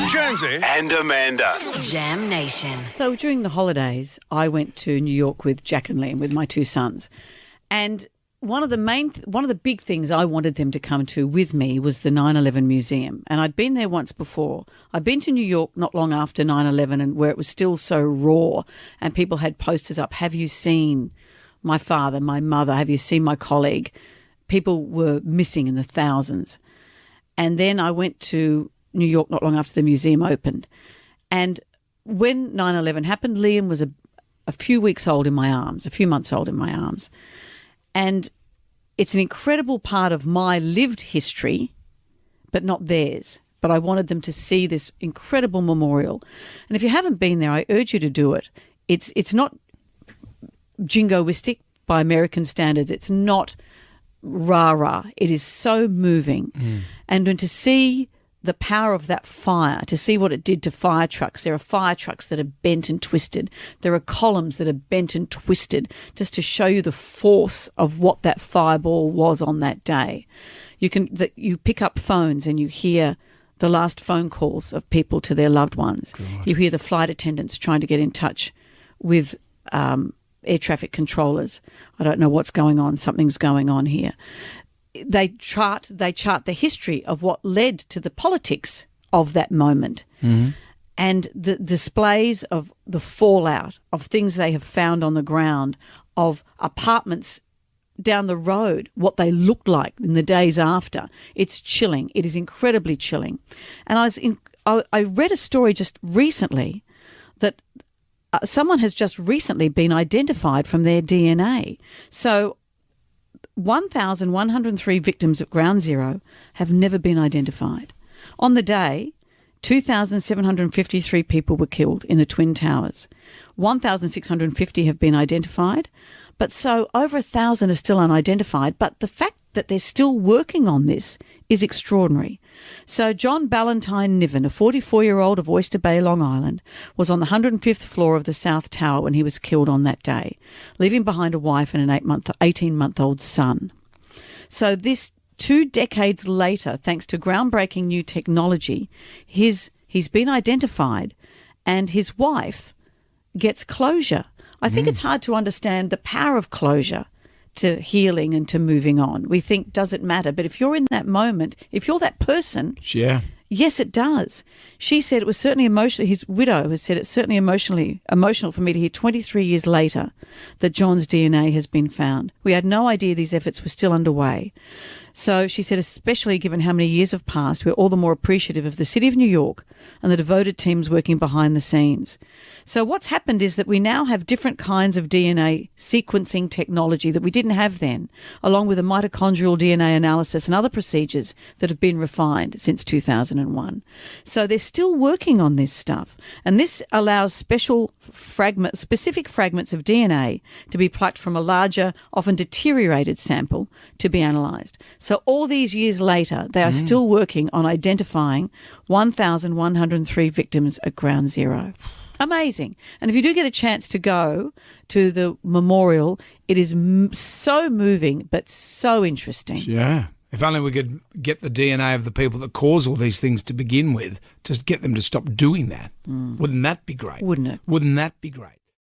Jonesy and Amanda. Jam Nation. So during the holidays, I went to New York with Jack and Liam, with my two sons. And one of the big things I wanted them to come to with me was the 9/11 Museum. And I'd been there once before. I'd been to New York not long after 9/11, and where it was still so raw, and people had posters up, "Have you seen my father, my mother? Have you seen my colleague?" People were missing in the thousands. And then I went to New York not long after the museum opened. And when 9/11 happened, Liam was a few weeks old in my arms, a few months old in my arms. And it's an incredible part of my lived history, but not theirs. But I wanted them to see this incredible memorial. And if you haven't been there, I urge you to do it. It's not jingoistic by American standards. It's not rah-rah. It is so moving. And then to see the power of that fire, to see what it did to fire trucks. There are fire trucks that are bent and twisted. There are columns that are bent and twisted, just to show you the force of what that fireball was on that day. You pick up phones and you hear the last phone calls of people to their loved ones. God. You hear the flight attendants trying to get in touch with air traffic controllers. I don't know what's going on. Something's going on here. They chart the history of what led to the politics of that moment, and the displays of the fallout of things they have found on the ground, of apartments down the road, what they looked like in the days after. It's chilling. It is incredibly chilling. And I read a story just recently that someone has just recently been identified from their DNA. So 1,103 victims at Ground Zero have never been identified. On the day, 2,753 people were killed in the Twin Towers. 1,650 have been identified, but so over 1,000 are still unidentified. But the fact that they're still working on this is extraordinary. So John Ballantyne Niven, a 44-year-old of Oyster Bay, Long Island, was on the 105th floor of the South Tower when he was killed on that day, leaving behind a wife and an 18-month-old son. So this 2 decades later, thanks to groundbreaking new technology, he's been identified and his wife gets closure. I think it's hard to understand the power of closure to healing and to moving on. We think, does it matter? But if you're in that moment, if you're that person, yes, it does. She said it was certainly emotional. His widow has said it's certainly emotional for me to hear 23 years later that John's DNA has been found. We had no idea these efforts were still underway. So she said, especially given how many years have passed, we're all the more appreciative of the City of New York and the devoted teams working behind the scenes. So what's happened is that we now have different kinds of DNA sequencing technology that we didn't have then, along with a mitochondrial DNA analysis and other procedures that have been refined since 2001. So they're still working on this stuff. And this allows specific fragments of DNA to be plucked from a larger, often deteriorated sample to be analysed. So all these years later, they are still working on identifying 1,103 victims at Ground Zero. Amazing. And if you do get a chance to go to the memorial, it is so moving but so interesting. Yeah. If only we could get the DNA of the people that cause all these things to begin with, to get them to stop doing that. Wouldn't that be great? Wouldn't it? Wouldn't that be great?